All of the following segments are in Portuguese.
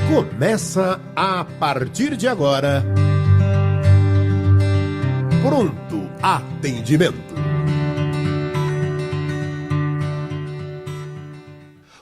Começa a partir de agora. Pronto Atendimento.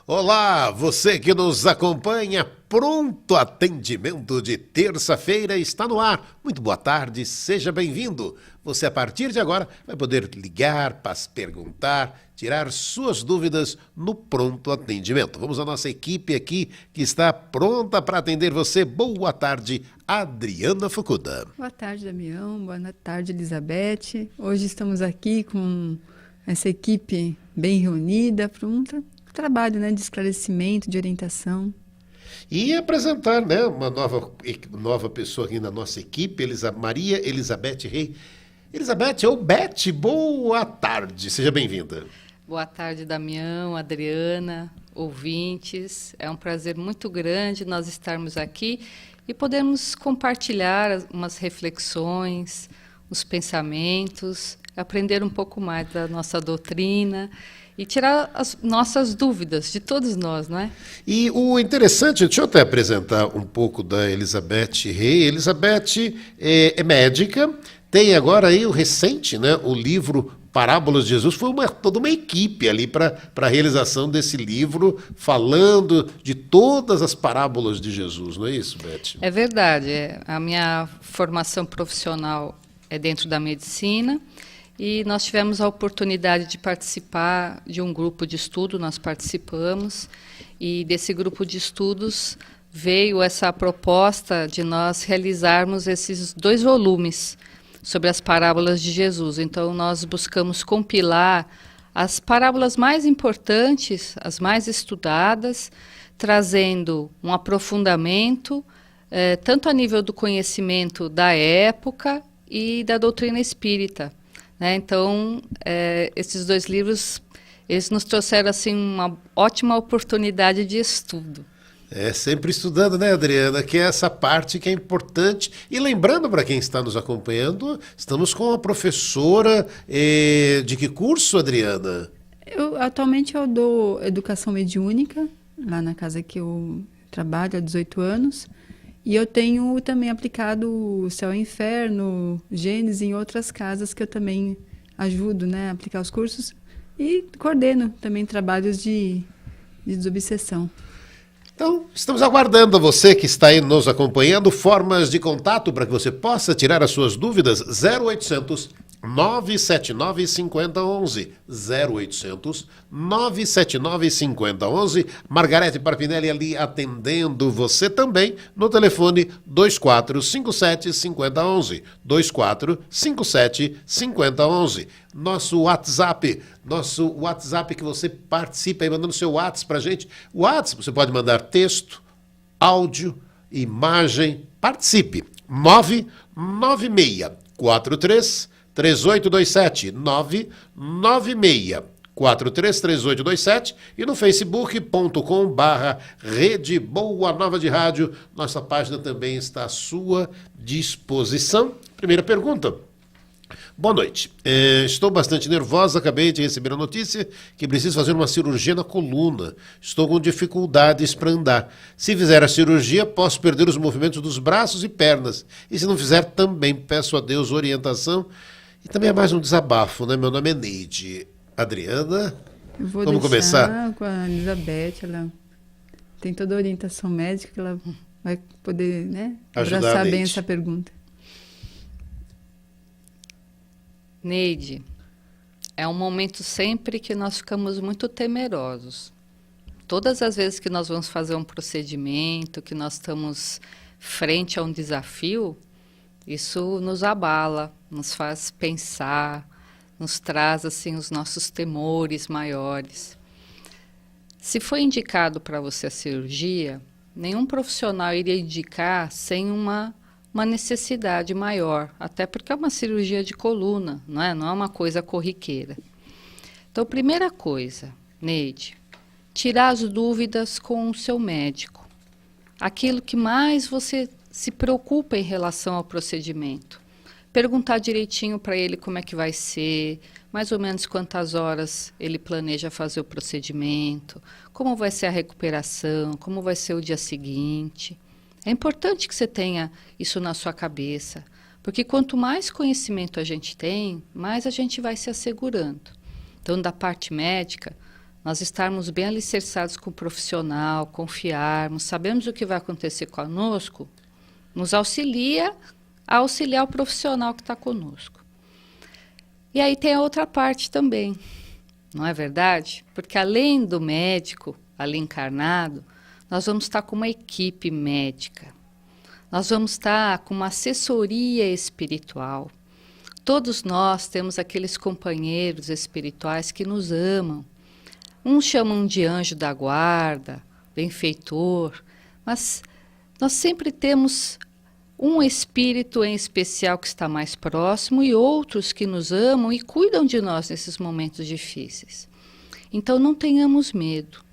Olá, você que nos acompanha, Pronto Atendimento de terça-feira está no ar. Muito boa tarde, seja bem-vindo. Você, a partir de agora, vai poder ligar, perguntar, tirar suas dúvidas no Pronto Atendimento. Vamos à nossa equipe aqui, que está pronta para atender você. Boa tarde, Adriana Fukuda. Boa tarde, Damião. Boa tarde, Elizabeth. Hoje estamos aqui com essa equipe bem reunida para um trabalho, de esclarecimento, de orientação. E apresentar, uma nova pessoa aqui na nossa equipe, Maria Elizabeth Rei. Elizabeth ou Beth, boa tarde, seja bem-vinda. Boa tarde, Damião, Adriana, ouvintes. É um prazer muito grande nós estarmos aqui e podermos compartilhar umas reflexões, os pensamentos, aprender um pouco mais da nossa doutrina e tirar as nossas dúvidas de todos nós, não é? E o interessante, deixa eu até apresentar um pouco da Elizabeth Rei. Elizabeth é médica, tem agora aí o recente, o livro Parábolas de Jesus. Foi toda uma equipe ali para a realização desse livro, falando de todas as parábolas de Jesus, não é isso, Beth? É verdade. A minha formação profissional é dentro da medicina. E nós tivemos a oportunidade de participar de um grupo de estudo, nós participamos, e desse grupo de estudos veio essa proposta de nós realizarmos esses 2 volumes sobre as parábolas de Jesus. Então, nós buscamos compilar as parábolas mais importantes, as mais estudadas, trazendo um aprofundamento, tanto a nível do conhecimento da época e da doutrina espírita. Então, esses 2 livros, eles nos trouxeram assim, uma ótima oportunidade de estudo. Sempre estudando, Adriana? Que é essa parte que é importante. E lembrando para quem está nos acompanhando, estamos com a professora de que curso, Adriana? Atualmente eu dou educação mediúnica, lá na casa que eu trabalho há 18 anos. E eu tenho também aplicado o Céu e Inferno, Gênesis, em outras casas que eu também ajudo, a aplicar os cursos. E coordeno também trabalhos de desobsessão. Então, estamos aguardando você que está aí nos acompanhando, formas de contato para que você possa tirar as suas dúvidas. 0800 979 5011, 0800 979 5011. Margarete Parpinelli ali atendendo você também no telefone 2457 5011, 2457 5011. Nosso WhatsApp que você participa aí mandando seu WhatsApp pra gente. WhatsApp, você pode mandar texto, áudio, imagem, participe. 99643 3827 996433827 e no facebook.com/Rede Boa Nova de Rádio. Nossa página também está à sua disposição. Primeira pergunta. Boa noite. Estou bastante nervosa, acabei de receber a notícia que preciso fazer uma cirurgia na coluna. Estou com dificuldades para andar. Se fizer a cirurgia, posso perder os movimentos dos braços e pernas. E se não fizer, também peço a Deus orientação. E também é mais um desabafo, Meu nome é Neide. Adriana, vamos começar? Com a Elizabeth, ela tem toda a orientação médica, que ela vai poder, abraçar bem essa pergunta. Neide, é um momento sempre que nós ficamos muito temerosos. Todas as vezes que nós vamos fazer um procedimento, que nós estamos frente a um desafio, isso nos abala, nos faz pensar, nos traz assim os nossos temores maiores. Se foi indicado para você a cirurgia, nenhum profissional iria indicar sem uma necessidade maior, até porque é uma cirurgia de coluna, não é uma coisa corriqueira. Então, primeira coisa, Neide, tirar as dúvidas com o seu médico. Aquilo que mais você se preocupa em relação ao procedimento. Perguntar direitinho para ele como é que vai ser, mais ou menos quantas horas ele planeja fazer o procedimento, como vai ser a recuperação, como vai ser o dia seguinte. É importante que você tenha isso na sua cabeça, porque quanto mais conhecimento a gente tem, mais a gente vai se assegurando. Então, da parte médica, nós estarmos bem alicerçados com o profissional, confiarmos, sabemos o que vai acontecer conosco, nos auxilia a auxiliar o profissional que está conosco. E aí tem a outra parte também, não é verdade? Porque além do médico ali encarnado, nós vamos estar com uma equipe médica, nós vamos estar com uma assessoria espiritual. Todos nós temos aqueles companheiros espirituais que nos amam. Uns chamam de anjo da guarda, benfeitor, mas nós sempre temos um espírito em especial que está mais próximo e outros que nos amam e cuidam de nós nesses momentos difíceis. Então não tenhamos medo,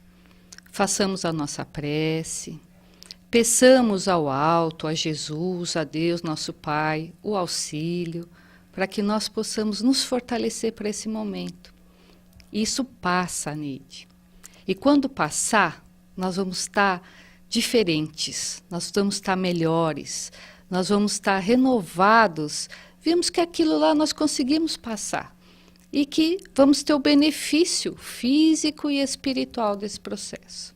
façamos a nossa prece, peçamos ao alto, a Jesus, a Deus, nosso Pai, o auxílio, para que nós possamos nos fortalecer para esse momento. Isso passa, Neide. E quando passar, nós vamos estar diferentes, nós vamos estar melhores, nós vamos estar renovados. Vimos que aquilo lá nós conseguimos passar e que vamos ter o benefício físico e espiritual desse processo.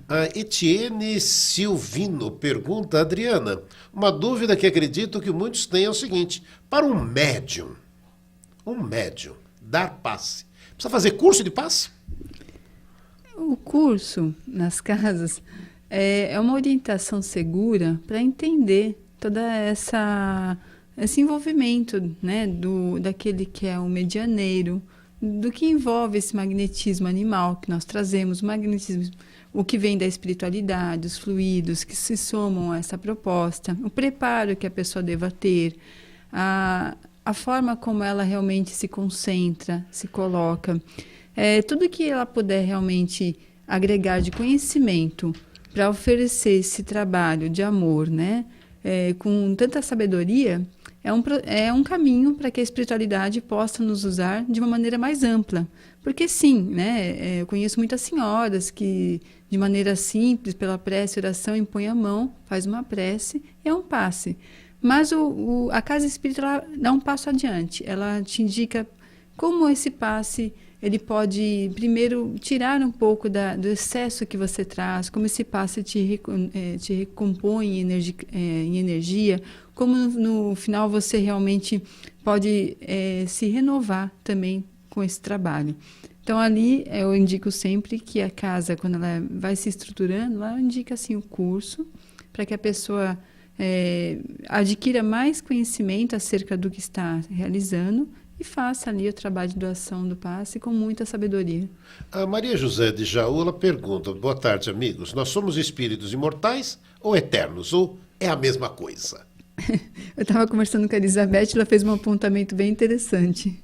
A Etienne Silvino pergunta, Adriana, uma dúvida que acredito que muitos têm é o seguinte: para um médium dar passe, precisa fazer curso de passe? O curso nas casas é uma orientação segura para entender toda esse envolvimento, né, daquele que é o medianeiro, do que envolve esse magnetismo animal que nós trazemos, o magnetismo, o que vem da espiritualidade, os fluidos que se somam a essa proposta, o preparo que a pessoa deva ter, a forma como ela realmente se concentra, se coloca, tudo que ela puder realmente agregar de conhecimento para oferecer esse trabalho de amor, né, com tanta sabedoria, é um caminho para que a espiritualidade possa nos usar de uma maneira mais ampla. Porque sim, né, eu conheço muitas senhoras que, de maneira simples, pela prece e oração, impõem a mão, faz uma prece, é um passe. Mas a casa espírita ela dá um passo adiante, ela te indica como esse passe ele pode, primeiro, tirar um pouco do excesso que você traz, como esse passe te recompõe em energia, como no final você realmente pode se renovar também com esse trabalho. Então, ali, eu indico sempre que a casa, quando ela vai se estruturando, ela indica assim, o curso, para que a pessoa adquira mais conhecimento acerca do que está realizando, e faça ali o trabalho de doação do passe com muita sabedoria. A Maria José de Jaú pergunta, boa tarde, amigos, nós somos espíritos imortais ou eternos, ou é a mesma coisa? Eu estava conversando com a Elizabeth, ela fez um apontamento bem interessante.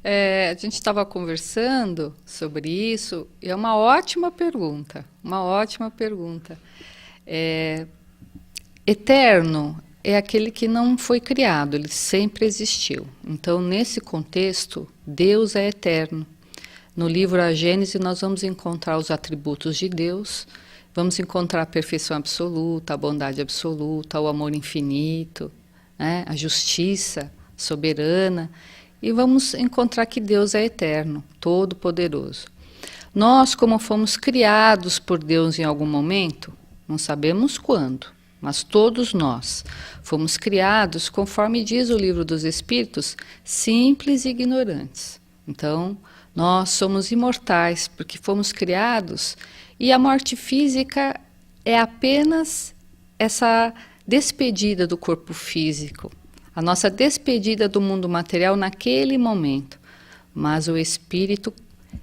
A gente estava conversando sobre isso, e é uma ótima pergunta, Eterno é aquele que não foi criado, ele sempre existiu. Então, nesse contexto, Deus é eterno. No livro A Gênese, nós vamos encontrar os atributos de Deus, vamos encontrar a perfeição absoluta, a bondade absoluta, o amor infinito, né, a justiça soberana, e vamos encontrar que Deus é eterno, todo-poderoso. Nós, como fomos criados por Deus em algum momento, não sabemos quando, mas todos nós fomos criados, conforme diz o Livro dos Espíritos, simples e ignorantes. Então, nós somos imortais, porque fomos criados, e a morte física é apenas essa despedida do corpo físico, a nossa despedida do mundo material naquele momento. Mas o espírito,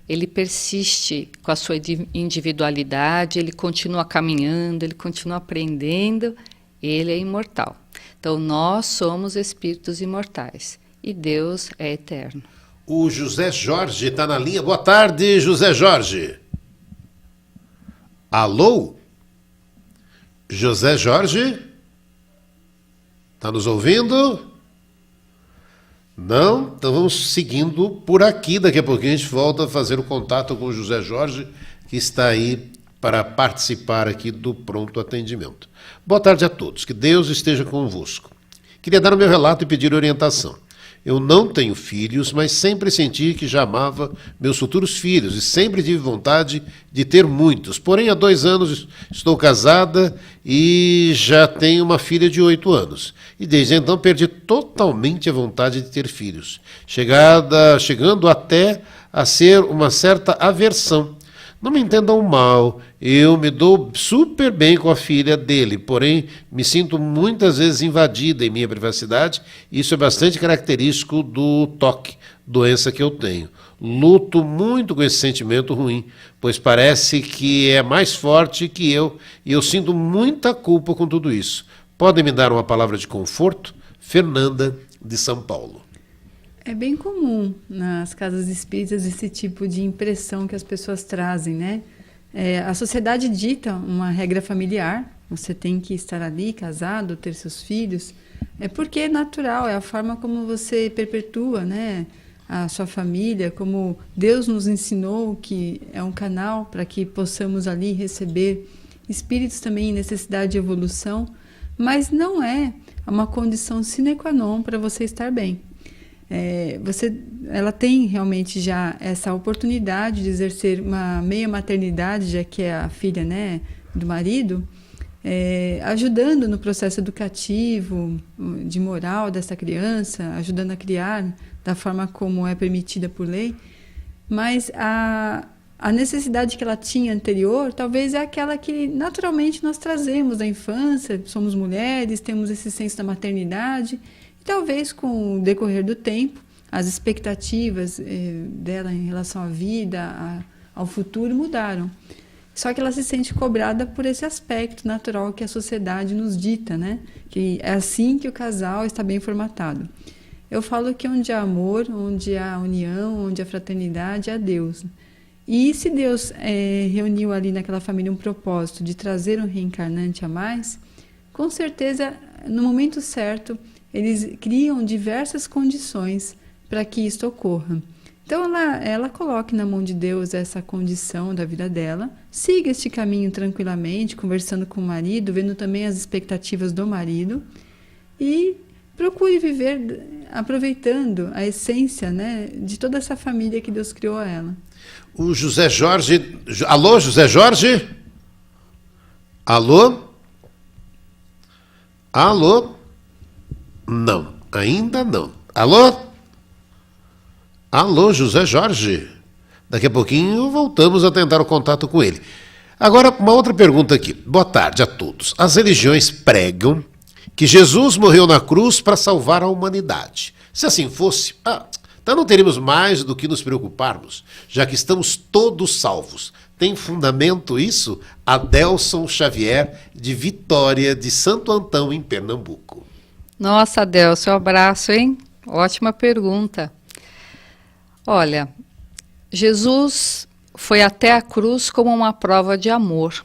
ele persiste com a sua individualidade, ele continua caminhando, ele continua aprendendo, ele é imortal. Então, nós somos espíritos imortais e Deus é eterno. O José Jorge está na linha. Boa tarde, José Jorge. Alô? José Jorge? Está nos ouvindo? Não? Então vamos seguindo por aqui. Daqui a pouquinho a gente volta a fazer o contato com o José Jorge, que está aí para participar aqui do pronto atendimento. Boa tarde a todos, que Deus esteja convosco. Queria dar o meu relato e pedir orientação. Eu não tenho filhos, mas sempre senti que já amava meus futuros filhos e sempre tive vontade de ter muitos. Porém, há 2 anos estou casada e já tenho uma filha de 8 anos. E desde então perdi totalmente a vontade de ter filhos, chegando até a ser uma certa aversão. Não me entendam mal, eu me dou super bem com a filha dele, porém me sinto muitas vezes invadida em minha privacidade, e isso é bastante característico do TOC, doença que eu tenho. Luto muito com esse sentimento ruim, pois parece que é mais forte que eu, e eu sinto muita culpa com tudo isso. Podem me dar uma palavra de conforto? Fernanda, de São Paulo. É bem comum nas casas espíritas esse tipo de impressão que as pessoas trazem, né? A sociedade dita uma regra familiar, você tem que estar ali casado, ter seus filhos, porque é natural, é a forma como você perpetua, né, a sua família, como Deus nos ensinou que é um canal para que possamos ali receber espíritos também em necessidade de evolução, mas não é uma condição sine qua non para você estar bem. Ela tem realmente já essa oportunidade de exercer uma meia maternidade, já que é a filha, né, do marido, ajudando no processo educativo, de moral dessa criança, ajudando a criar da forma como é permitida por lei, mas a necessidade que ela tinha anterior talvez é aquela que naturalmente nós trazemos da infância, somos mulheres, temos esse senso da maternidade. Talvez com o decorrer do tempo, as expectativas dela em relação à vida, ao futuro mudaram. Só que ela se sente cobrada por esse aspecto natural que a sociedade nos dita, né? Que é assim que o casal está bem formatado. Eu falo que onde há amor, onde há união, onde há fraternidade, há Deus. E se Deus reuniu ali naquela família um propósito de trazer um reencarnante a mais, com certeza, no momento certo, eles criam diversas condições para que isto ocorra. Então, ela coloque na mão de Deus essa condição da vida dela, siga este caminho tranquilamente, conversando com o marido, vendo também as expectativas do marido e procure viver aproveitando a essência, né, de toda essa família que Deus criou a ela. O José Jorge... Alô, José Jorge? Alô? Alô? Não, ainda não. Alô? Alô, José Jorge? Daqui a pouquinho voltamos a tentar o contato com ele. Agora, uma outra pergunta aqui. Boa tarde a todos. As religiões pregam que Jesus morreu na cruz para salvar a humanidade. Se assim fosse, então não teríamos mais do que nos preocuparmos, já que estamos todos salvos. Tem fundamento isso? Adelson Xavier, de Vitória, de Santo Antão, em Pernambuco. Nossa, Adelson, um abraço, hein? Ótima pergunta. Olha, Jesus foi até a cruz como uma prova de amor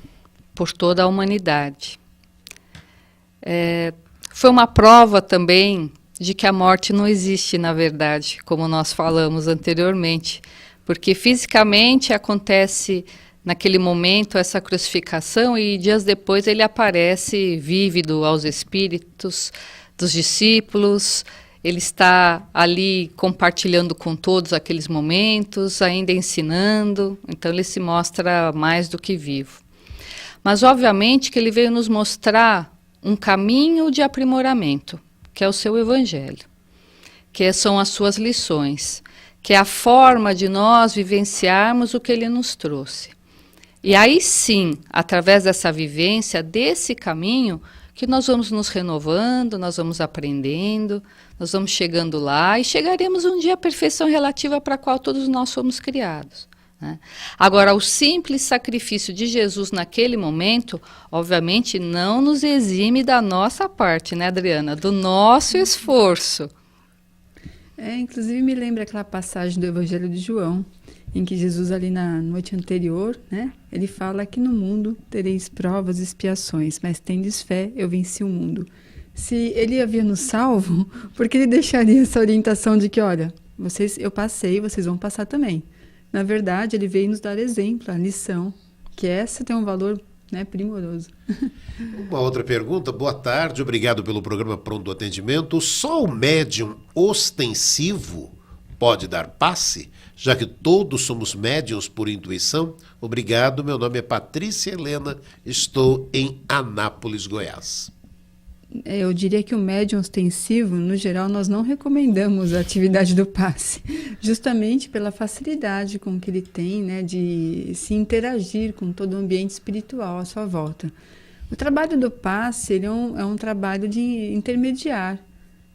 por toda a humanidade. Foi uma prova também de que a morte não existe, na verdade, como nós falamos anteriormente, porque fisicamente acontece naquele momento essa crucificação e dias depois ele aparece vívido aos espíritos dos discípulos, ele está ali compartilhando com todos aqueles momentos, ainda ensinando, então ele se mostra mais do que vivo. Mas obviamente que ele veio nos mostrar um caminho de aprimoramento, que é o seu evangelho, que são as suas lições, que é a forma de nós vivenciarmos o que ele nos trouxe. E aí sim, através dessa vivência, desse caminho, que nós vamos nos renovando, nós vamos aprendendo, nós vamos chegando lá e chegaremos um dia à perfeição relativa para a qual todos nós fomos criados, né? Agora, o simples sacrifício de Jesus naquele momento, obviamente, não nos exime da nossa parte, né, Adriana? Do nosso esforço. Inclusive, me lembra aquela passagem do Evangelho de João, em que Jesus, ali na noite anterior, né, ele fala que no mundo tereis provas e expiações, mas tendes fé, eu venci o mundo. se ele havia nos salvo, porque ele deixaria essa orientação de que, olha, eu passei, vocês vão passar também. Na verdade, ele veio nos dar exemplo, a lição, que essa tem um valor, né, primoroso. Uma outra pergunta. Boa tarde, obrigado pelo programa Pronto Atendimento. Só o médium ostensivo pode dar passe, já que todos somos médiums por intuição? Obrigado, meu nome é Patrícia Helena, estou em Anápolis, Goiás. Eu diria que o médium ostensivo, no geral, nós não recomendamos a atividade do passe, justamente pela facilidade com que ele tem, né, de se interagir com todo o ambiente espiritual à sua volta. O trabalho do passe ele é um trabalho de intermediar,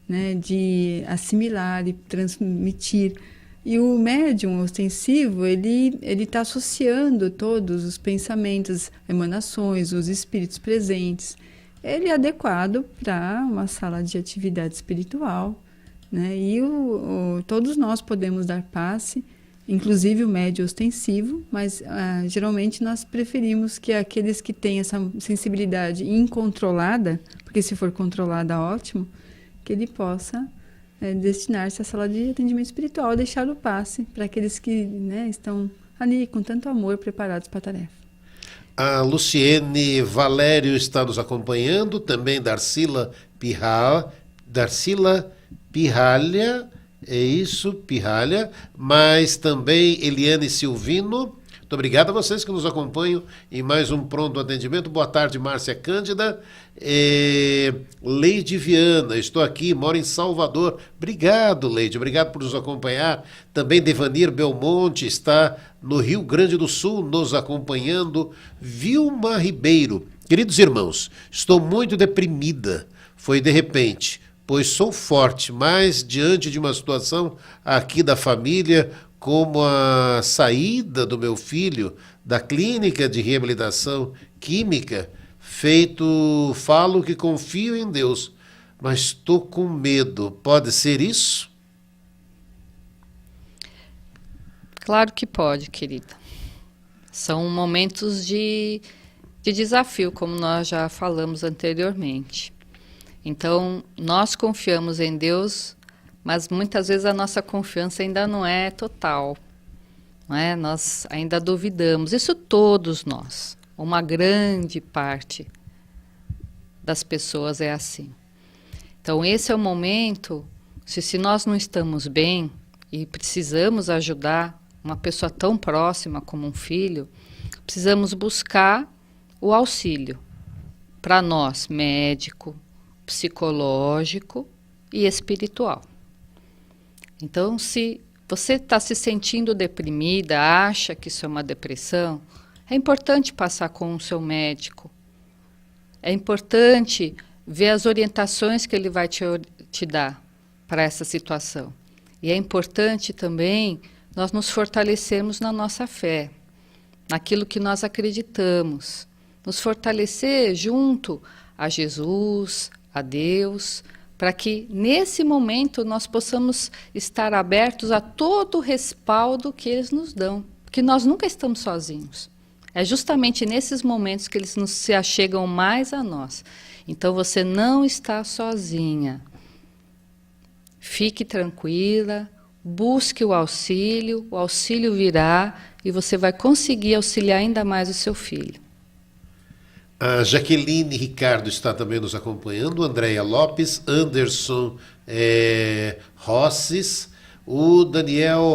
né, de assimilar e transmitir. E o médium ostensivo, ele está associando todos os pensamentos, emanações, os espíritos presentes. Ele é adequado para uma sala de atividade espiritual, né? E todos nós podemos dar passe, inclusive o médium ostensivo, mas geralmente nós preferimos que aqueles que têm essa sensibilidade incontrolada, porque se for controlada, ótimo, que ele possa destinar-se à sala de atendimento espiritual, deixar o passe para aqueles que, né, estão ali com tanto amor preparados para a tarefa. A Luciene Valério está nos acompanhando, também Darcila Pirralha, é isso, Pirralha, mas também Eliane Silvino. Muito obrigado a vocês que nos acompanham em mais um Pronto Atendimento. Boa tarde, Márcia Cândida. Leide Viana, estou aqui, moro em Salvador. Obrigado, Leide, obrigado por nos acompanhar. Também Devanir Belmonte está no Rio Grande do Sul nos acompanhando. Vilma Ribeiro, queridos irmãos, estou muito deprimida. Foi de repente, pois sou forte, mas diante de uma situação aqui da família, como a saída do meu filho da clínica de reabilitação química, falo que confio em Deus, mas estou com medo. Pode ser isso? Claro que pode, querida. São momentos de desafio, como nós já falamos anteriormente. Então, nós confiamos em Deus, mas muitas vezes a nossa confiança ainda não é total, não é? Nós ainda duvidamos. Isso todos nós, uma grande parte das pessoas é assim. Então esse é o momento, se nós não estamos bem e precisamos ajudar uma pessoa tão próxima como um filho, precisamos buscar o auxílio para nós, médico, psicológico e espiritual. Então, se você está se sentindo deprimida, acha que isso é uma depressão, é importante passar com o seu médico. É importante ver as orientações que ele vai te dar para essa situação. E é importante também nós nos fortalecermos na nossa fé, naquilo que nós acreditamos. Nos fortalecer junto a Jesus, a Deus, para que, nesse momento, nós possamos estar abertos a todo o respaldo que eles nos dão. Porque nós nunca estamos sozinhos. É justamente nesses momentos que eles se achegam mais a nós. Então, você não está sozinha. Fique tranquila, busque o auxílio virá e você vai conseguir auxiliar ainda mais o seu filho. A Jaqueline Ricardo está também nos acompanhando, Andréia Lopes, Anderson Rosses, o Daniel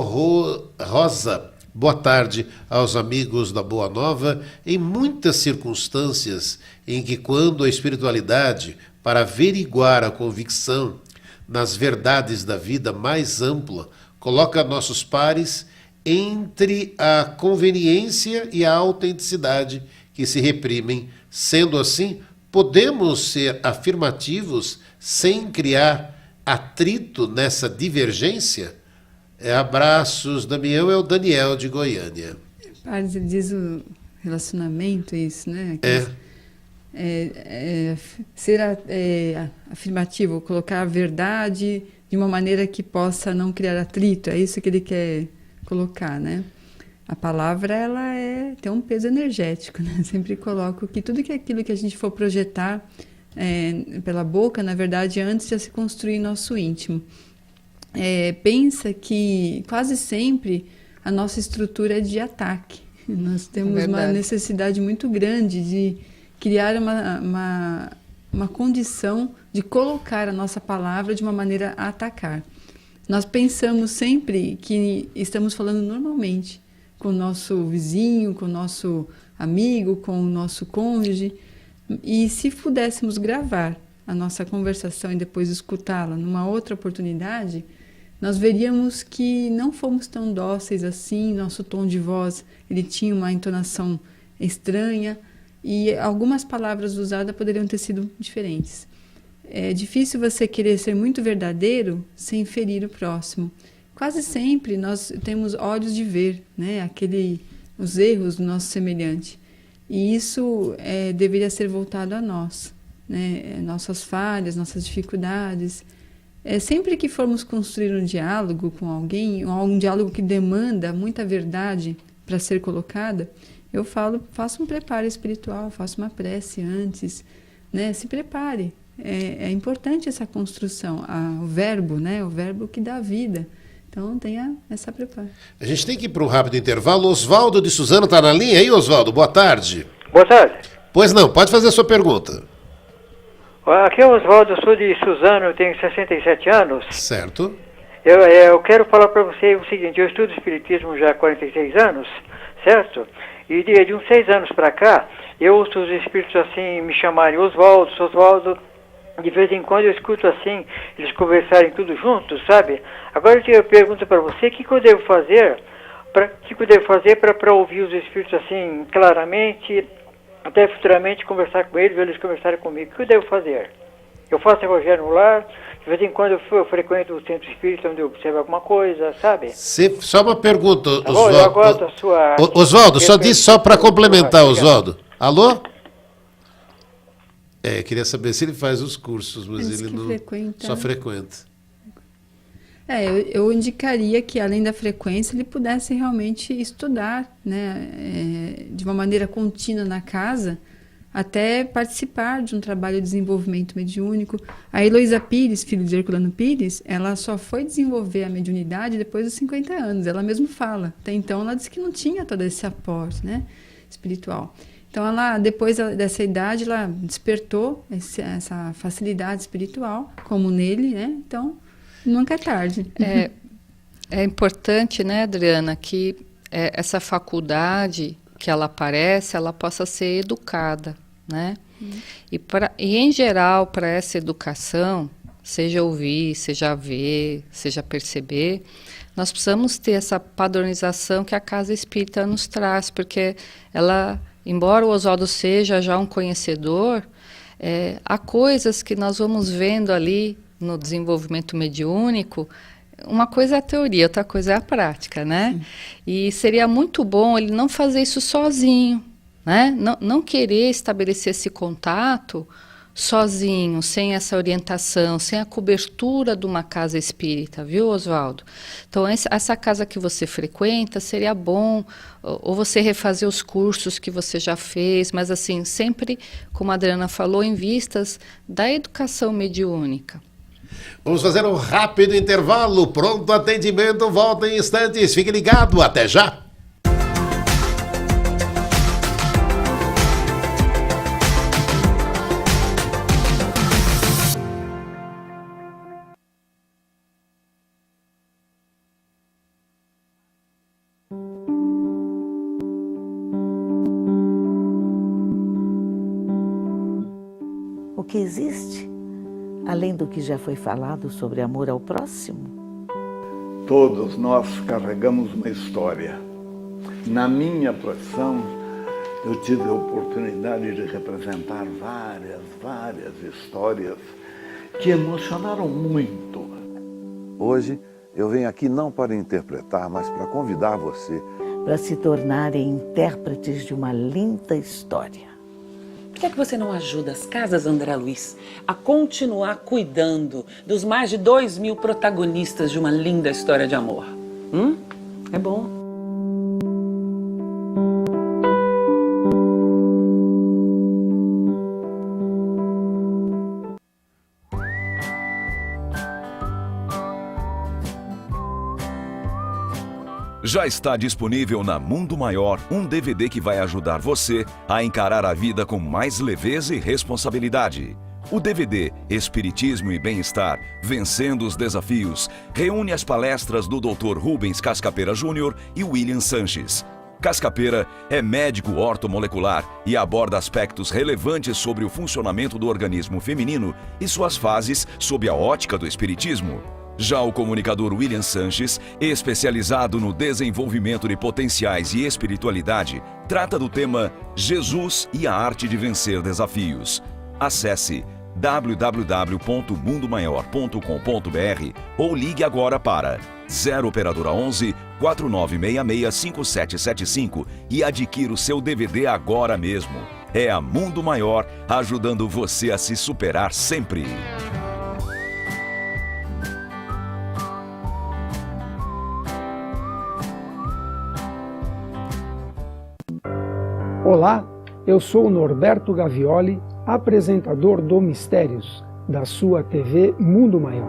Rosa. Boa tarde aos amigos da Boa Nova. Em muitas circunstâncias em que, quando a espiritualidade, para averiguar a convicção nas verdades da vida mais ampla, coloca nossos pares entre a conveniência e a autenticidade que se reprimem. Sendo assim, podemos ser afirmativos sem criar atrito nessa divergência? Abraços, Damião, é o Daniel de Goiânia. Pares, ele diz o relacionamento, isso, né? Ser afirmativo, colocar a verdade de uma maneira que possa não criar atrito, é isso que ele quer colocar, né? A palavra, tem um peso energético, né? Sempre coloco que tudo aquilo que a gente for projetar pela boca, na verdade, antes de se construir nosso íntimo. Pensa que quase sempre a nossa estrutura é de ataque. Nós temos uma necessidade muito grande de criar uma condição de colocar a nossa palavra de uma maneira a atacar. Nós pensamos sempre que estamos falando normalmente com o nosso vizinho, com o nosso amigo, com o nosso cônjuge. E se pudéssemos gravar a nossa conversação e depois escutá-la numa outra oportunidade, nós veríamos que não fomos tão dóceis assim, nosso tom de voz ele tinha uma entonação estranha e algumas palavras usadas poderiam ter sido diferentes. É difícil você querer ser muito verdadeiro sem ferir o próximo. Quase sempre nós temos olhos de ver, né? Os erros do nosso semelhante. E isso deveria ser voltado a nós, né? Nossas falhas, nossas dificuldades. Sempre que formos construir um diálogo com alguém, um diálogo que demanda muita verdade para ser colocada, eu faço um preparo espiritual, faço uma prece antes, né? Se prepare. É importante essa construção, o verbo, né? O verbo que dá vida. Então, tenha essa preparo. A gente tem que ir para um rápido intervalo. Oswaldo de Suzano está na linha aí, Oswaldo? Boa tarde. Boa tarde. Pois não, pode fazer a sua pergunta. Aqui é o Oswaldo, eu sou de Suzano, eu tenho 67 anos. Certo. Eu quero falar para você o seguinte, eu estudo Espiritismo já há 46 anos, certo? E de uns 6 anos para cá, eu ouço os espíritos assim me chamarem Oswaldo. De vez em quando eu escuto assim, eles conversarem tudo juntos, sabe? Agora eu pergunto para você, o que eu devo fazer para ouvir os espíritos assim claramente, até futuramente conversar com eles, eles conversarem comigo? O que eu devo fazer? Eu faço evangelho no lar, de vez em quando eu frequento o centro espírita onde eu observo alguma coisa, sabe? Só uma pergunta, Tá Oswaldo. bom, eu aguardo a sua... Oswaldo, só para complementar, Oswaldo. Alô? Queria saber se ele faz os cursos, mas ele não... Só frequenta. Eu indicaria que, além da frequência, ele pudesse realmente estudar, né, de uma maneira contínua na casa, até participar de um trabalho de desenvolvimento mediúnico. A Heloísa Pires, filha de Herculano Pires, ela só foi desenvolver a mediunidade depois dos 50 anos. Ela mesma fala. Até então, ela disse que não tinha todo esse aporte, né, espiritual. Então, depois dessa idade, ela despertou essa facilidade espiritual, como nele, né? Então, nunca é tarde. É importante, né, Adriana, que essa faculdade que ela aparece, ela possa ser educada, né? E em geral, para essa educação, seja ouvir, seja ver, seja perceber, nós precisamos ter essa padronização que a Casa Espírita nos traz, porque ela... Embora o Oswaldo seja já um conhecedor, há coisas que nós vamos vendo ali no desenvolvimento mediúnico. Uma coisa é a teoria, outra coisa é a prática, né? E seria muito bom ele não fazer isso sozinho, né? Não querer estabelecer esse contato sozinho, sem essa orientação, sem a cobertura de uma casa espírita, viu, Oswaldo? Então, essa casa que você frequenta, seria bom, ou você refazer os cursos que você já fez, mas assim, sempre, como a Adriana falou, em vistas da educação mediúnica. Vamos fazer um rápido intervalo, pronto atendimento, volta em instantes, fique ligado, até já! O que existe, além do que já foi falado sobre amor ao próximo? Todos nós carregamos uma história. Na minha profissão, eu tive a oportunidade de representar várias histórias que emocionaram muito. Hoje, eu venho aqui não para interpretar, mas para convidar você para se tornarem intérpretes de uma linda história. Por que você não ajuda as Casas André Luiz a continuar cuidando dos mais de 2.000 protagonistas de uma linda história de amor? É bom. Já está disponível na Mundo Maior um DVD que vai ajudar você a encarar a vida com mais leveza e responsabilidade. O DVD Espiritismo e Bem-Estar, Vencendo os Desafios, reúne as palestras do Dr. Rubens Cascapera Júnior e William Sanches. Cascapera é médico ortomolecular e aborda aspectos relevantes sobre o funcionamento do organismo feminino e suas fases sob a ótica do espiritismo. Já o comunicador William Sanches, especializado no desenvolvimento de potenciais e espiritualidade, trata do tema Jesus e a Arte de Vencer Desafios. Acesse www.mundomaior.com.br ou ligue agora para 0 operadora 11 4966 5775 e adquira o seu DVD agora mesmo. É a Mundo Maior ajudando você a se superar sempre. Olá, eu sou Norberto Gavioli, apresentador do Mistérios, da sua TV Mundo Maior.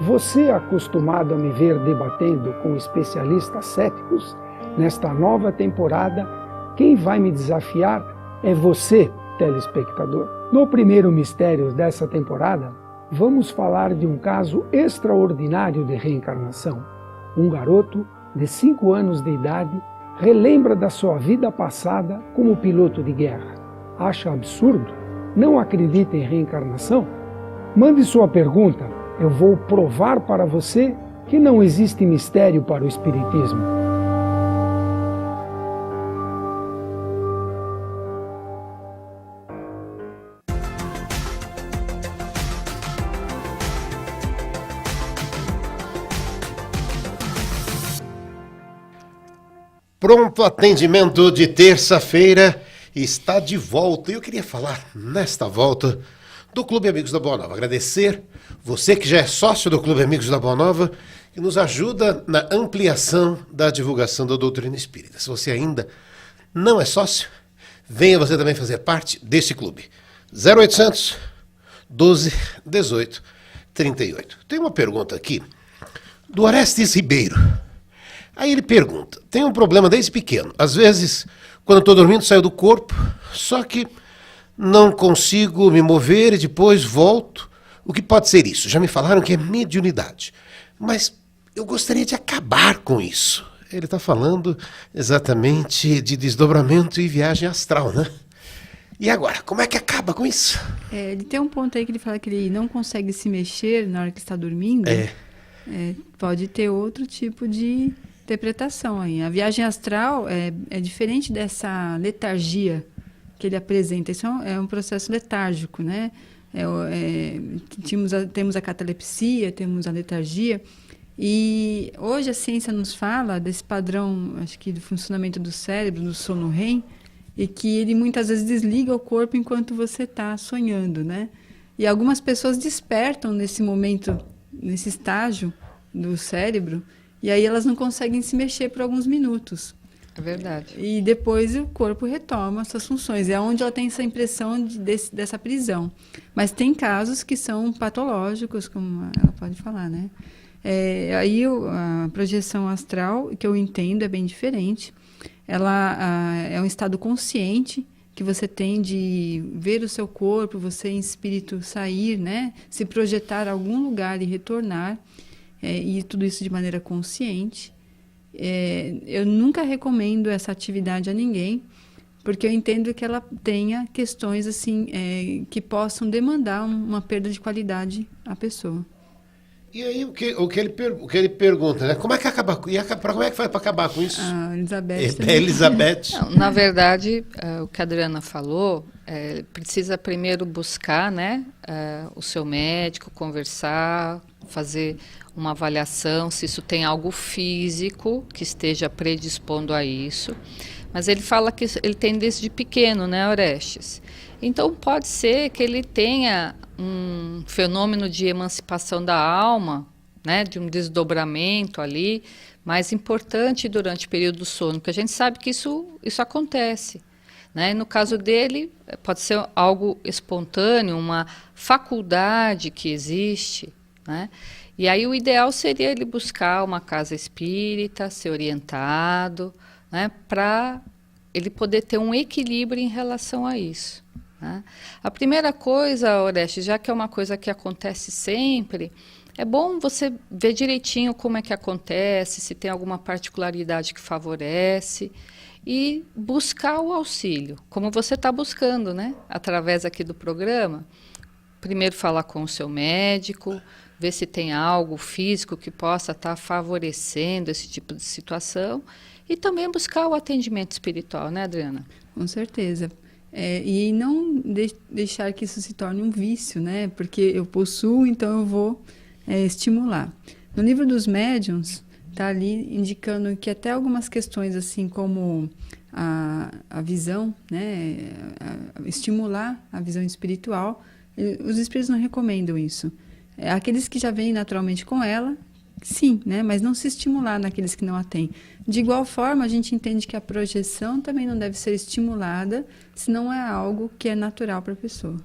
Você, acostumado a me ver debatendo com especialistas céticos, nesta nova temporada, quem vai me desafiar é você, telespectador. No primeiro Mistérios dessa temporada, vamos falar de um caso extraordinário de reencarnação. Um garoto de 5 anos de idade relembra da sua vida passada como piloto de guerra. Acha absurdo? Não acredita em reencarnação? Mande sua pergunta, eu vou provar para você que não existe mistério para o Espiritismo. Pronto atendimento de terça-feira está de volta. E eu queria falar, nesta volta, do Clube Amigos da Boa Nova. Agradecer você que já é sócio do Clube Amigos da Boa Nova, que nos ajuda na ampliação da divulgação da doutrina espírita. Se você ainda não é sócio, venha você também fazer parte desse clube. 0800 12 18 38. Tem uma pergunta aqui do Orestes Ribeiro. Aí ele pergunta, tem um problema desde pequeno. Às vezes, quando estou dormindo, saio do corpo, só que não consigo me mover e depois volto. O que pode ser isso? Já me falaram que é mediunidade. Mas eu gostaria de acabar com isso. Ele está falando exatamente de desdobramento e viagem astral, né? E agora, como é que acaba com isso? Ele tem um ponto aí que ele fala que ele não consegue se mexer na hora que está dormindo. Pode ter outro tipo de interpretação aí. A viagem astral é diferente dessa letargia que ele apresenta. Isso é um processo letárgico, né? Temos a catalepsia, temos a letargia, e hoje a ciência nos fala desse padrão, acho que do funcionamento do cérebro, do sono REM, e que ele muitas vezes desliga o corpo enquanto você está sonhando, né? E algumas pessoas despertam nesse momento, nesse estágio do cérebro, e aí elas não conseguem se mexer por alguns minutos. É verdade. E depois o corpo retoma suas funções. É onde ela tem essa impressão dessa prisão. Mas tem casos que são patológicos, como ela pode falar, né? Aí a projeção astral, que eu entendo, é bem diferente. Ela é um estado consciente que você tem de ver o seu corpo, você em espírito sair, né? Se projetar a algum lugar e retornar. E tudo isso de maneira consciente. Eu nunca recomendo essa atividade a ninguém, porque eu entendo que ela tenha questões assim que possam demandar uma perda de qualidade à pessoa. E aí o que ele pergunta, né? Como é que acaba? Como é que faz para acabar com isso? A Elizabeth. Elizabeth. Não, na verdade, o que a Adriana falou, precisa primeiro buscar, né, o seu médico, conversar, fazer uma avaliação, se isso tem algo físico que esteja predispondo a isso. Mas ele fala que ele tem desde pequeno, né, Orestes? Então pode ser que ele tenha um fenômeno de emancipação da alma né, de um desdobramento ali, mais importante durante o período do sono, porque a gente sabe que isso acontece. Né? No caso dele, pode ser algo espontâneo, uma faculdade que existe, né? E aí o ideal seria ele buscar uma casa espírita, ser orientado, né? Para ele poder ter um equilíbrio em relação a isso. Né? A primeira coisa, Oreste, já que é uma coisa que acontece sempre, é bom você ver direitinho como é que acontece, se tem alguma particularidade que favorece, e buscar o auxílio, como você está buscando, né? Através aqui do programa. Primeiro falar com o seu médico, ver se tem algo físico que possa estar favorecendo esse tipo de situação, e também buscar o atendimento espiritual, né, Adriana? Com certeza. E não deixar que isso se torne um vício, né? Porque eu possuo, então eu vou estimular. No livro dos médiuns, está ali indicando que até algumas questões, assim como a visão, né? Estimular a visão espiritual, os espíritos não recomendam isso. Aqueles que já vêm naturalmente com ela, sim, né? Mas não se estimular naqueles que não a têm. De igual forma, a gente entende que a projeção também não deve ser estimulada, se não é algo que é natural para a pessoa.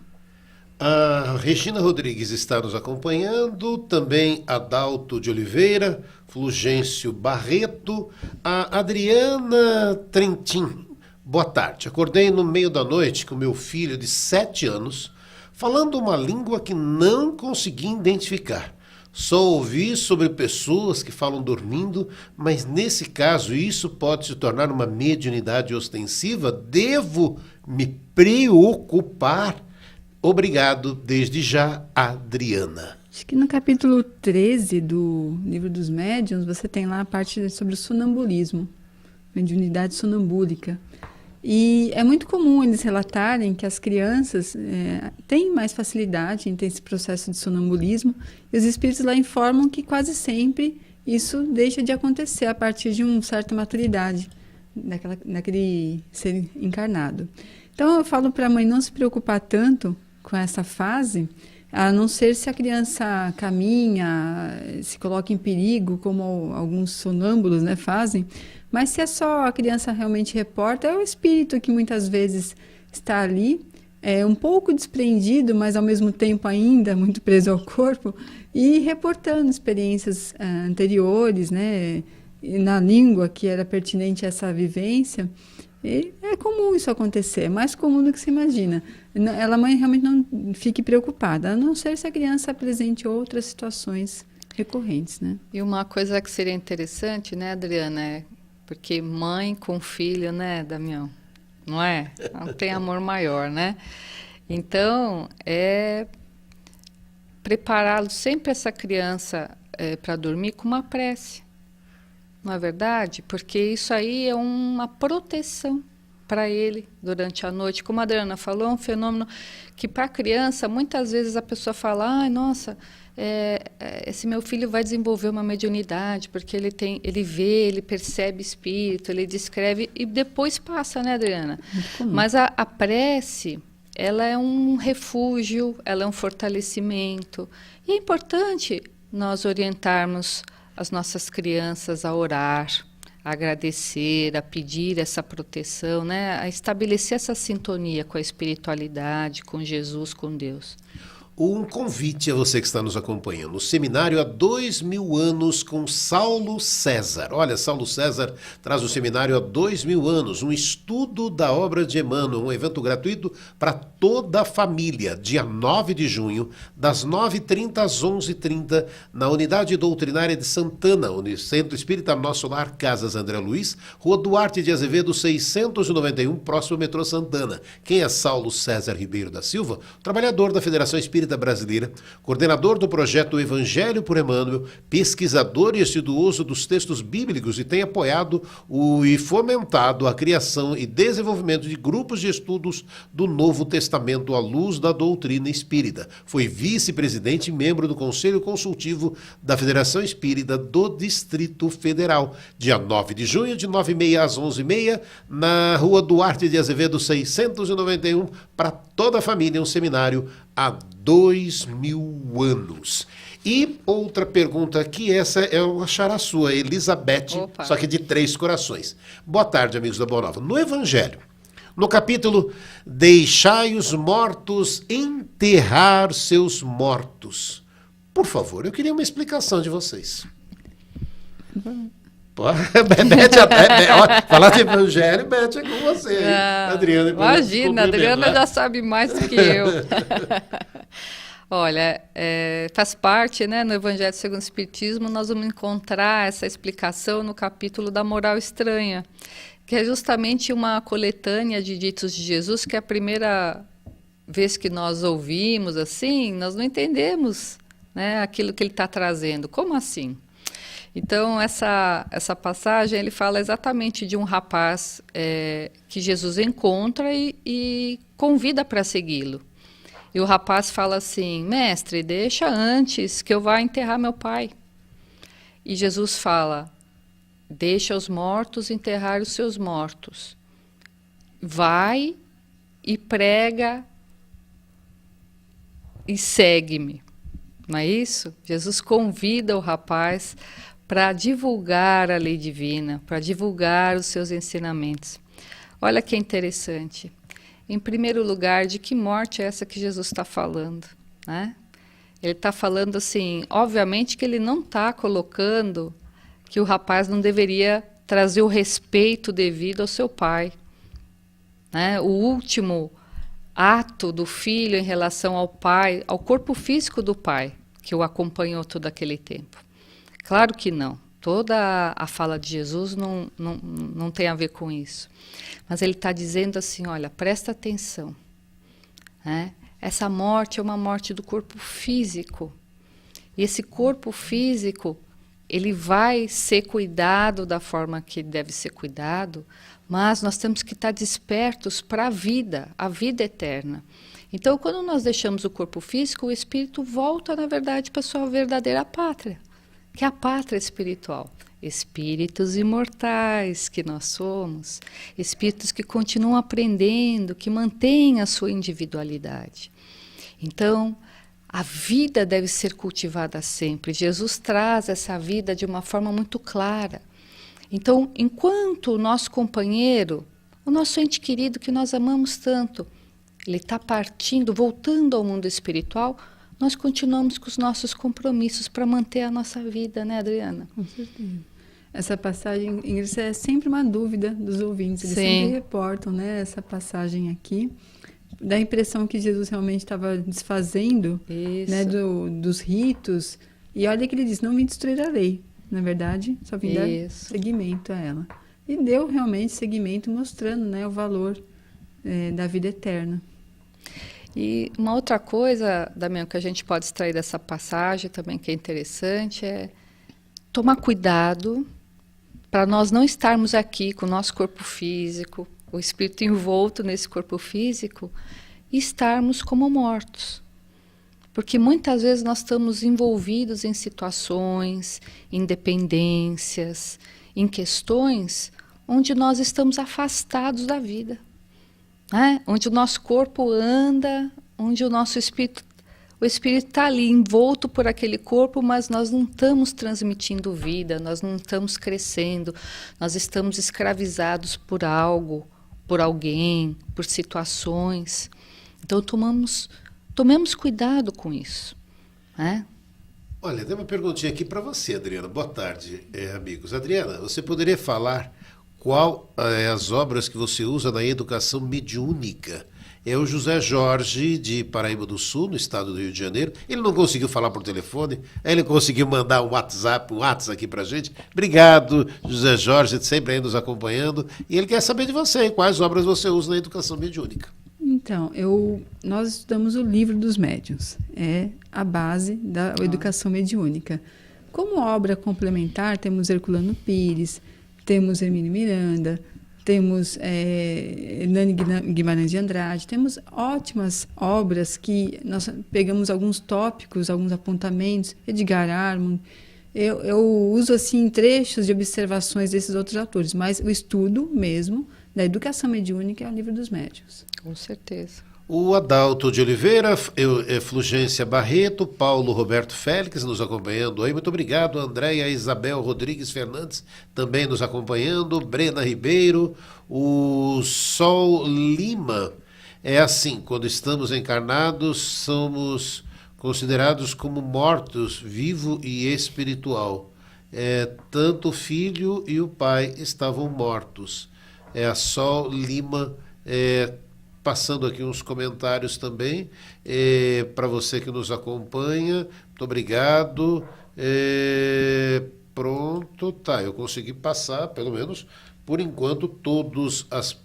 A Regina Rodrigues está nos acompanhando, também Adalto de Oliveira, Fulgêncio Barreto, a Adriana Trentin. Boa tarde. Acordei no meio da noite com meu filho de 7 anos, falando uma língua que não consegui identificar. Só ouvi sobre pessoas que falam dormindo, mas nesse caso isso pode se tornar uma mediunidade ostensiva? Devo me preocupar? Obrigado, desde já, Adriana. Acho que no capítulo 13 do Livro dos Médiuns, você tem lá a parte sobre o sonambulismo, mediunidade sonambúlica. E é muito comum eles relatarem que as crianças têm mais facilidade em ter esse processo de sonambulismo, e os espíritos lá informam que quase sempre isso deixa de acontecer a partir de uma certa maturidade daquele ser encarnado. Então eu falo para a mãe não se preocupar tanto com essa fase, a não ser se a criança caminha, se coloca em perigo, como alguns sonâmbulos, né, fazem. Mas se é só a criança realmente reporta, é o espírito que muitas vezes está ali, um pouco desprendido, mas ao mesmo tempo ainda muito preso ao corpo, e reportando experiências anteriores, né, na língua que era pertinente a essa vivência. E é comum isso acontecer, é mais comum do que se imagina. A mãe realmente não fique preocupada, a não ser se a criança apresente outras situações recorrentes, né? E uma coisa que seria interessante, né, Adriana, porque mãe com filho, né, Damião? Não é? Não tem amor maior, né? Então, prepará-lo sempre essa criança para dormir com uma prece. Não é verdade? Porque isso aí é uma proteção para ele durante a noite. Como a Adriana falou, é um fenômeno que para a criança, muitas vezes a pessoa fala, ai, nossa, esse meu filho vai desenvolver uma mediunidade, porque ele vê, ele percebe espírito, ele descreve, e depois passa, né, Adriana? Mas a prece, ela é um refúgio, ela é um fortalecimento. E é importante nós orientarmos as nossas crianças a orar, a agradecer, a pedir essa proteção, né? A estabelecer essa sintonia com a espiritualidade, com Jesus, com Deus. Um convite a você que está nos acompanhando. O seminário há 2000 anos com Saulo César. Olha, Saulo César traz o seminário há 2000 anos, um estudo da obra de Emmanuel, um evento gratuito para toda a família, dia 9 de junho, das 9h30 às 11h30, na Unidade Doutrinária de Santana, Centro Espírita Nosso Lar, Casas André Luiz, Rua Duarte de Azevedo, 691, próximo ao metrô Santana. Quem é Saulo César Ribeiro da Silva? Trabalhador da Federação Espírita Brasileira, coordenador do projeto Evangelho por Emmanuel, pesquisador e estudioso dos textos bíblicos, e tem apoiado e fomentado a criação e desenvolvimento de grupos de estudos do Novo Testamento à luz da doutrina espírita. Foi vice-presidente e membro do Conselho Consultivo da Federação Espírita do Distrito Federal. Dia 9 de junho, de 9h30 às 11h30, na Rua Duarte de Azevedo, 691, para toda a família, um seminário há 2000 anos. E outra pergunta aqui, essa eu achará a sua, Elizabeth, Opa. só que de Três Corações. Boa tarde, amigos da Boa Nova. No Evangelho, no capítulo Deixai os mortos enterrar seus mortos. Por favor, eu queria uma explicação de vocês. Falar de Evangelho, Beth, é com você. Adriana, imagina, a Adriana já sabe mais do que eu. Olha, faz parte, né, no Evangelho segundo o Espiritismo, nós vamos encontrar essa explicação no capítulo da moral estranha, que é justamente uma coletânea de ditos de Jesus, que é a primeira vez que nós ouvimos, assim, nós não entendemos, né, aquilo que ele está trazendo. Como assim? Então, essa passagem, ele fala exatamente de um rapaz que Jesus encontra e convida para segui-lo. E o rapaz fala assim, mestre, deixa antes que eu vá enterrar meu pai. E Jesus fala, deixa os mortos enterrar os seus mortos. Vai e prega e segue-me. Não é isso? Jesus convida o rapaz para divulgar a lei divina, para divulgar os seus ensinamentos. Olha que interessante. Em primeiro lugar, de que morte é essa que Jesus está falando, né? Ele está falando assim, obviamente que ele não está colocando que o rapaz não deveria trazer o respeito devido ao seu pai, né? O último ato do filho em relação ao pai, ao corpo físico do pai, que o acompanhou todo aquele tempo. Claro que não. Toda a fala de Jesus não tem a ver com isso. Mas ele está dizendo assim, olha, presta atenção. Né? Essa morte é uma morte do corpo físico. E esse corpo físico, ele vai ser cuidado da forma que deve ser cuidado, mas nós temos que estar despertos para a vida eterna. Então, quando nós deixamos o corpo físico, o espírito volta, na verdade, para a sua verdadeira pátria, que é a pátria espiritual. Espíritos imortais que nós somos, espíritos que continuam aprendendo, que mantêm a sua individualidade. Então, a vida deve ser cultivada sempre. Jesus traz essa vida de uma forma muito clara. Então, enquanto o nosso companheiro, o nosso ente querido que nós amamos tanto, ele está partindo, voltando ao mundo espiritual, nós continuamos com os nossos compromissos para manter a nossa vida, né, Adriana? Com certeza. Essa passagem, Ingrid, é sempre uma dúvida dos ouvintes. Eles Sim. sempre reportam, né, essa passagem aqui. Dá a impressão que Jesus realmente estava desfazendo, né, dos ritos. E olha que ele diz, não vim destruir a lei. Na verdade, só vim dar seguimento a ela. E deu realmente seguimento, mostrando, né, o valor da vida eterna. E uma outra coisa, Damião, que a gente pode extrair dessa passagem também, que é interessante, é tomar cuidado para nós não estarmos aqui com o nosso corpo físico, o espírito envolto nesse corpo físico, e estarmos como mortos. Porque muitas vezes nós estamos envolvidos em situações, em dependências, em questões onde nós estamos afastados da vida. Né? Onde o nosso corpo anda, onde o nosso espírito está ali envolto por aquele corpo, mas nós não estamos transmitindo vida, nós não estamos crescendo, nós estamos escravizados por algo, por alguém, por situações. Então tomemos cuidado com isso. Né? Olha, tem uma perguntinha aqui para você, Adriana. Boa tarde, amigos. Adriana, você poderia falar qual as obras que você usa na educação mediúnica? É o José Jorge, de Paraíba do Sul, no estado do Rio de Janeiro. Ele não conseguiu falar por telefone, aí ele conseguiu mandar um WhatsApp aqui pra gente. Obrigado, José Jorge, sempre aí nos acompanhando. E ele quer saber de você, quais obras você usa na educação mediúnica. Então, nós estudamos o Livro dos Médiuns. É a base da educação mediúnica. Como obra complementar, temos Herculano Pires, temos Hermínio Miranda, temos Hernani Guimarães de Andrade, temos ótimas obras que nós pegamos alguns tópicos, alguns apontamentos, Edgar Armand. Eu uso assim trechos de observações desses outros autores, mas o estudo mesmo da educação mediúnica é o Livro dos Médiuns. Com certeza. O Adalto de Oliveira, Flugência Barreto, Paulo Roberto Félix nos acompanhando aí. Muito obrigado, Andréia Isabel Rodrigues Fernandes também nos acompanhando, Brena Ribeiro, o Sol Lima. É assim, quando estamos encarnados, somos considerados como mortos, vivo e espiritual. Tanto o filho e o pai estavam mortos. A Sol Lima passando aqui uns comentários também, para você que nos acompanha, muito obrigado. Pronto, tá, eu consegui passar, pelo menos, por enquanto, todas as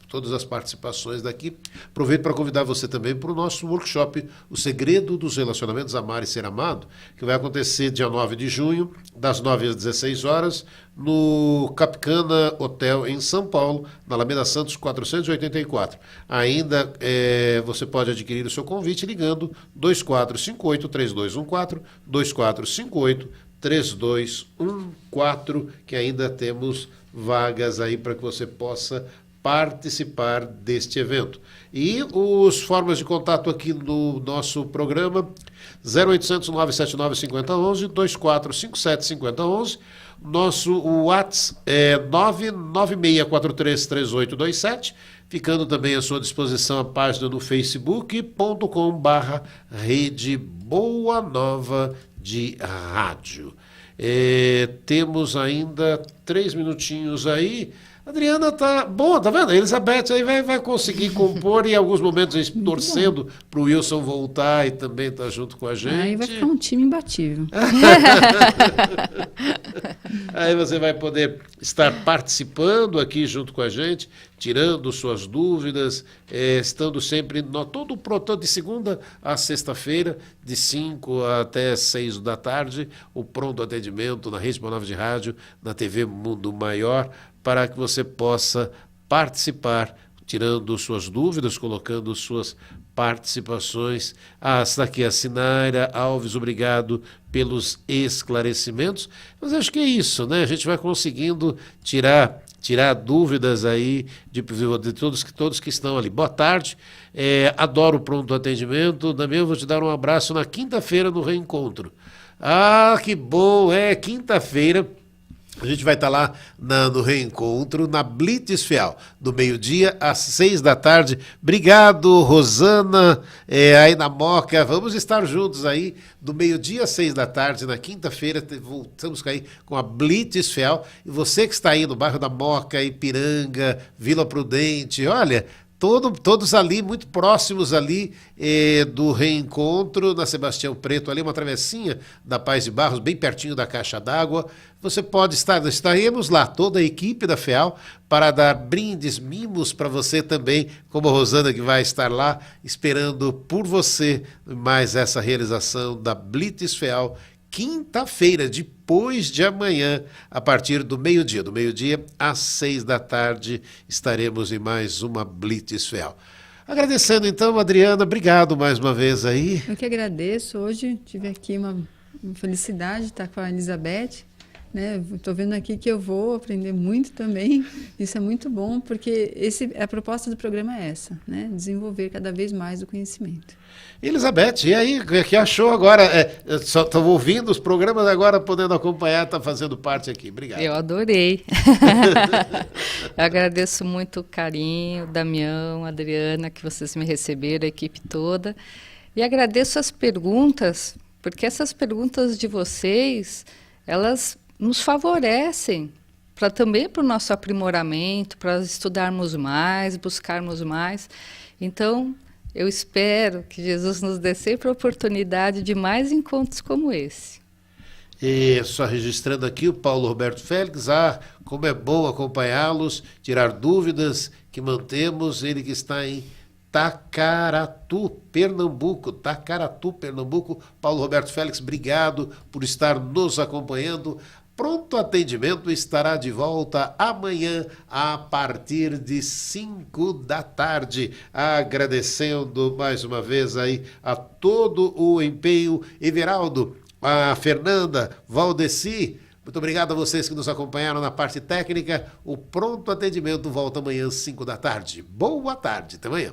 participações daqui. Aproveito para convidar você também para o nosso workshop, O Segredo dos Relacionamentos, Amar e Ser Amado, que vai acontecer dia 9 de junho, das 9 às 16 horas, no Capicana Hotel, em São Paulo, na Alameda Santos 484. Ainda você pode adquirir o seu convite ligando 2458-3214, 2458-3214, que ainda temos vagas aí para que você possa participar deste evento. E as formas de contato aqui no nosso programa, 0800 979 5011, 2457 5011. Nosso WhatsApp é 996433827, ficando também à sua disposição a página no facebook.com/Rede Boa Nova de Rádio. Temos ainda 3 minutinhos aí. Adriana tá bom, tá vendo? A Elizabeth aí vai conseguir compor e em alguns momentos torcendo para o Wilson voltar e também estar junto com a gente. Aí vai ficar um time imbatível. Aí você vai poder estar participando aqui junto com a gente, tirando suas dúvidas, estando sempre todo de segunda a sexta-feira, de 5 até 6 da tarde, o pronto atendimento na Rede Boa Nova de Rádio, na TV Mundo Maior, para que você possa participar, tirando suas dúvidas, colocando suas participações. Está aqui a Sinaira Alves, obrigado pelos esclarecimentos. Mas acho que é isso, né? A gente vai conseguindo tirar dúvidas aí de todos que estão ali. Boa tarde, adoro o pronto atendimento. Damião, vou te dar um abraço na quinta-feira no reencontro. Que bom, quinta-feira. A gente vai estar lá no reencontro, na Blitz Fiel, do meio-dia às 6 da tarde. Obrigado, Rosana, aí na Moca. Vamos estar juntos aí, do meio-dia às 6 da tarde, na quinta-feira. Voltamos aí com a Blitz Fiel. E você que está aí no bairro da Moca, Ipiranga, Vila Prudente, olha, todos ali, muito próximos ali do reencontro, na Sebastião Preto, ali uma travessinha da Paz de Barros, bem pertinho da caixa d'água. Você pode estaremos lá, toda a equipe da FEAL, para dar brindes, mimos para você também, como a Rosana, que vai estar lá esperando por você mais essa realização da Blitz FEAL, quinta-feira, depois de amanhã, a partir do meio-dia. Do meio-dia às 6 da tarde, estaremos em mais uma Blitz FEAL. Agradecendo então, Adriana, obrigado mais uma vez aí. Eu que agradeço. Hoje tive aqui uma felicidade de estar com a Elizabeth. Estou vendo aqui que eu vou aprender muito também. Isso é muito bom, porque a proposta do programa é essa, né? Desenvolver cada vez mais o conhecimento. Elizabeth, e aí, o que achou agora? Só estou ouvindo os programas agora, podendo acompanhar, está fazendo parte aqui. Obrigado. Eu adorei. Eu agradeço muito o carinho, Damião, Adriana, que vocês me receberam, a equipe toda. E agradeço as perguntas, porque essas perguntas de vocês, elas nos favorecem também para o nosso aprimoramento, para estudarmos mais, buscarmos mais. Então, eu espero que Jesus nos dê sempre a oportunidade de mais encontros como esse. E só registrando aqui o Paulo Roberto Félix, como é bom acompanhá-los, tirar dúvidas que mantemos, ele que está em Tacaratu, Pernambuco. Paulo Roberto Félix, obrigado por estar nos acompanhando. Pronto atendimento estará de volta amanhã a partir de 5 da tarde. Agradecendo mais uma vez aí a todo o empenho. Everaldo, a Fernanda, Valdeci, muito obrigado a vocês que nos acompanharam na parte técnica. O Pronto Atendimento volta amanhã às 5 da tarde. Boa tarde, até amanhã.